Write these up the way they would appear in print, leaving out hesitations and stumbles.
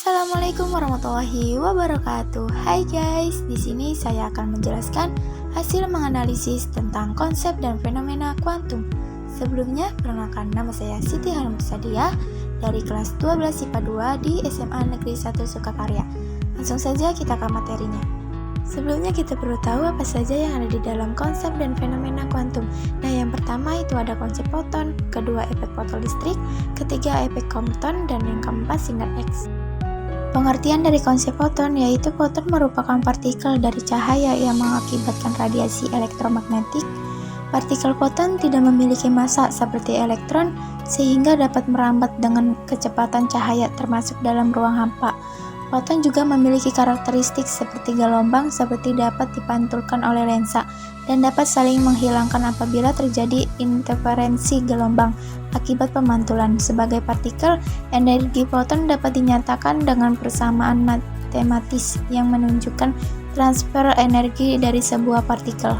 Assalamualaikum warahmatullahi wabarakatuh. Hai guys, di sini saya akan menjelaskan hasil menganalisis tentang konsep dan fenomena kuantum. Sebelumnya, perkenalkan, nama saya Siti Halimursadia dari kelas 12 IPA 2 di SMA Negeri 1 Sukakarya. Langsung saja kita ke materinya. Sebelumnya kita perlu tahu apa saja yang ada di dalam konsep dan fenomena kuantum. Nah, yang pertama itu ada konsep foton, kedua efek fotolistrik, ketiga efek Compton, dan yang keempat sinar X. Pengertian dari konsep foton yaitu foton merupakan partikel dari cahaya yang mengakibatkan radiasi elektromagnetik. Partikel foton tidak memiliki massa seperti elektron sehingga dapat merambat dengan kecepatan cahaya termasuk dalam ruang hampa. Foton juga memiliki karakteristik seperti gelombang seperti dapat dipantulkan oleh lensa dan dapat saling menghilangkan apabila terjadi interferensi gelombang akibat pemantulan. Sebagai partikel, energi foton dapat dinyatakan dengan persamaan matematis yang menunjukkan transfer energi dari sebuah partikel.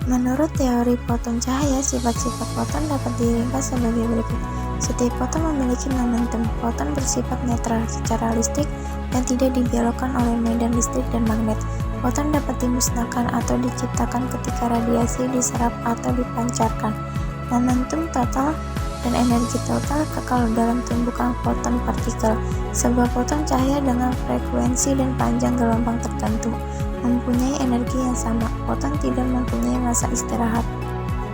Menurut teori foton cahaya, sifat-sifat foton dapat diringkas sebagai berikut. Setiap foton memiliki momentum. Foton bersifat netral secara listrik dan tidak dibelokkan oleh medan listrik dan magnet. Foton dapat dimusnahkan atau diciptakan ketika radiasi diserap atau dipancarkan. Momentum total dan energi total kekal dalam tumbukan foton partikel. Sebuah foton cahaya dengan frekuensi dan panjang gelombang tertentu mempunyai energi yang sama. Foton tidak mempunyai masa istirahat.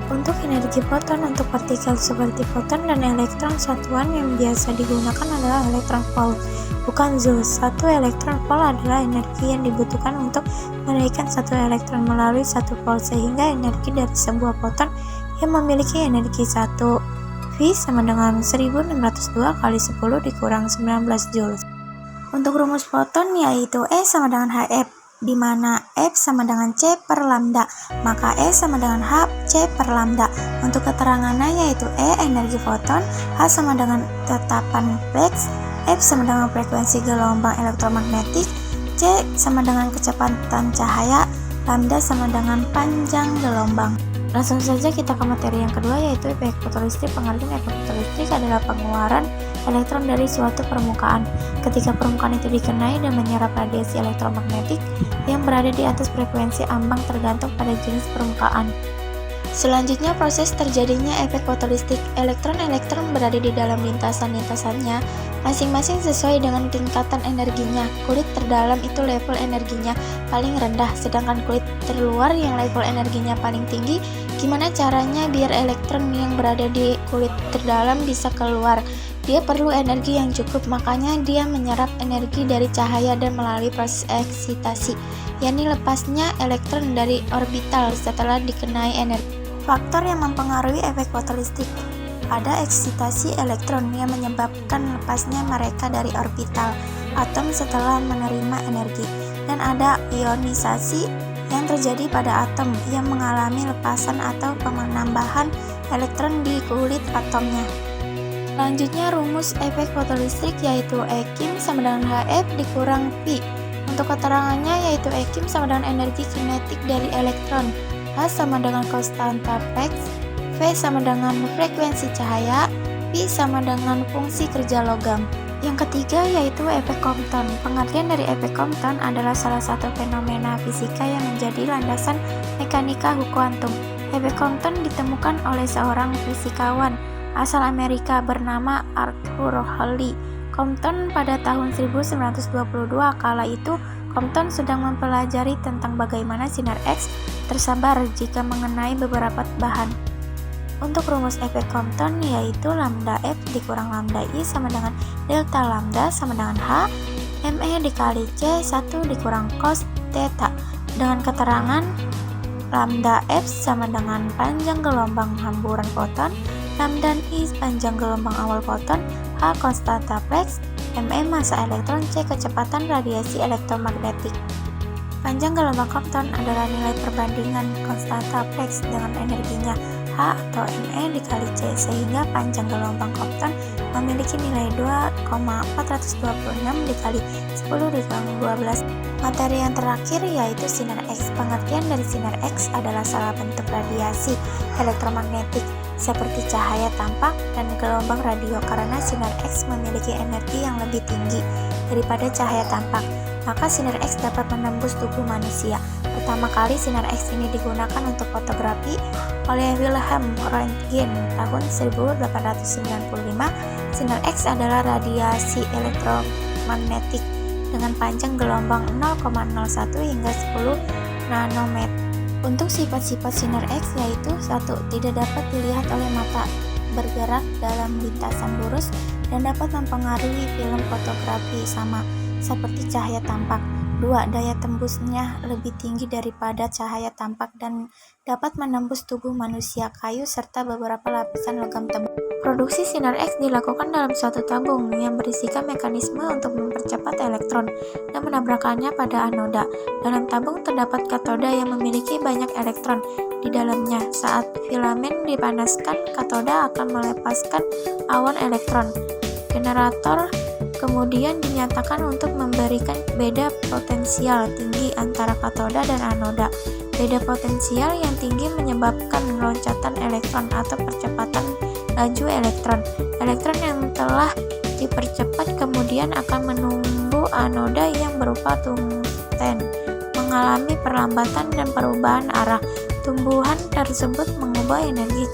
Untuk energi foton untuk partikel seperti foton dan elektron, satuan yang biasa digunakan adalah elektron volt, bukan joule. Satu elektron volt adalah energi yang dibutuhkan untuk menaikkan satu elektron melalui satu volt, sehingga energi dari sebuah foton yang memiliki energi 1 V sama dengan 1602 kali 10 dikurang 19 joule. Untuk rumus foton yaitu E sama dengan HF, di mana F sama dengan C per lambda, maka E sama dengan H C per lambda. Untuk keterangannya yaitu E energi foton, H sama dengan tetapan Planck, F sama dengan frekuensi gelombang elektromagnetik, C sama dengan kecepatan cahaya, lambda sama dengan panjang gelombang. Langsung saja kita ke materi yang kedua yaitu efek fotolistrik. Pengertian efek fotolistrik adalah pengeluaran elektron dari suatu permukaan ketika permukaan itu dikenai dan menyerap radiasi elektromagnetik yang berada di atas frekuensi ambang tergantung pada jenis permukaan. Selanjutnya, proses terjadinya efek fotolistrik. Elektron-elektron berada di dalam lintasan-lintasannya masing-masing sesuai dengan tingkatan energinya. Kulit terdalam itu level energinya paling rendah, sedangkan kulit terluar yang level energinya paling tinggi. Gimana caranya biar elektron yang berada di kulit terdalam bisa keluar? Dia perlu energi yang cukup, makanya dia menyerap energi dari cahaya dan melalui proses eksitasi, yakni lepasnya elektron dari orbital setelah dikenai energi. Faktor yang mempengaruhi efek fotolistrik: ada eksitasi elektron yang menyebabkan lepasnya mereka dari orbital atom setelah menerima energi, dan ada ionisasi yang terjadi pada atom yang mengalami lepasan atau penambahan elektron di kulit atomnya. Selanjutnya, rumus efek fotolistrik yaitu E Kim sama dengan HF dikurang Pi. Untuk keterangannya yaitu E Kim sama dengan energi kinetik dari elektron, H sama dengan konstanta Planck, V sama dengan frekuensi cahaya, Pi sama dengan fungsi kerja logam. Yang ketiga yaitu efek Compton. Pengertian dari efek Compton adalah salah satu fenomena fisika yang menjadi landasan mekanika kuantum. Efek Compton ditemukan oleh seorang fisikawan asal Amerika bernama Arthur Hawley Compton pada tahun 1922. Kala itu Compton sedang mempelajari tentang bagaimana sinar X tersebar jika mengenai beberapa bahan. Untuk rumus efek Compton yaitu lambda F dikurang lambda I sama dengan delta lambda sama dengan H ME dikali C 1 dikurang cos theta, dengan keterangan lambda F sama dengan panjang gelombang hamburan foton, lambda I panjang gelombang awal foton, H konstanta Planck, ME massa elektron, C kecepatan radiasi elektromagnetik. Panjang gelombang Compton adalah nilai perbandingan konstanta Planck dengan energinya H atau ME dikali C, sehingga panjang gelombang Compton memiliki nilai 2,426 dikali 10 dikurang 12. Materi yang terakhir yaitu sinar X. Pengertian dari sinar X adalah salah bentuk radiasi elektromagnetik seperti cahaya tampak dan gelombang radio karena sinar X memiliki energi yang lebih tinggi daripada cahaya tampak, maka sinar X dapat menembus tubuh manusia. Pertama kali sinar X ini digunakan untuk fotografi oleh Wilhelm Röntgen tahun 1895. Sinar X adalah radiasi elektromagnetik dengan panjang gelombang 0,01 hingga 10 nanometer. Untuk sifat-sifat sinar X yaitu 1. Tidak dapat dilihat oleh mata, bergerak dalam lintasan lurus, dan dapat mempengaruhi film fotografi sama seperti cahaya tampak. 2. Daya tembusnya lebih tinggi daripada cahaya tampak dan dapat menembus tubuh manusia, kayu, serta beberapa lapisan logam tebal. Produksi sinar X dilakukan dalam suatu tabung yang berisikan mekanisme untuk mempercepat elektron dan menabrakannya pada anoda. Dalam tabung terdapat katoda yang memiliki banyak elektron di dalamnya. Saat filamen dipanaskan, katoda akan melepaskan awan elektron. Generator kemudian dinyatakan untuk memberikan beda potensial tinggi antara katoda dan anoda. Beda potensial yang tinggi menyebabkan loncatan elektron atau percepatan laju elektron. Elektron yang telah dipercepat kemudian akan menunggu anoda yang berupa tungsten, mengalami perlambatan dan perubahan arah. Tumbuhan tersebut mengubah energi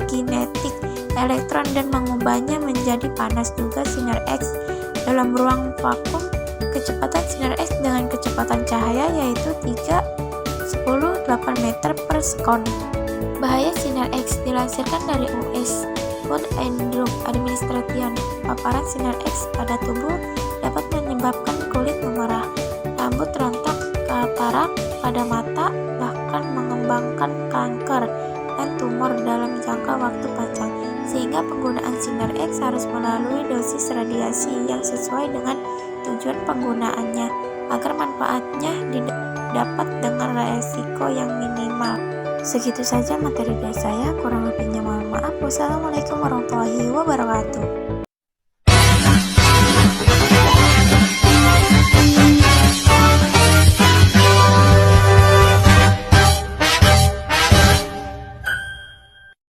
kinetik elektron dan mengubahnya menjadi panas. Juga sinar X dalam ruang vakum, kecepatan sinar X dengan kecepatan cahaya yaitu 3,10,8 meter per sekon. Bahaya sinar X dilansirkan dari US Food and Drug Administration. Paparan sinar X pada tubuh dapat menyebabkan kulit memerah, rambut rontok, katarak pada mata, bahkan mengembangkan kanker dan tumor dalam jangka waktu panjang. Sehingga penggunaan sinar X harus melalui dosis radiasi yang sesuai dengan tujuan penggunaannya agar manfaatnya didapat dengan resiko yang minimal. Segitu saja materi dari saya, kurang lebihnya mohon maaf. Wassalamualaikum warahmatullahi wabarakatuh.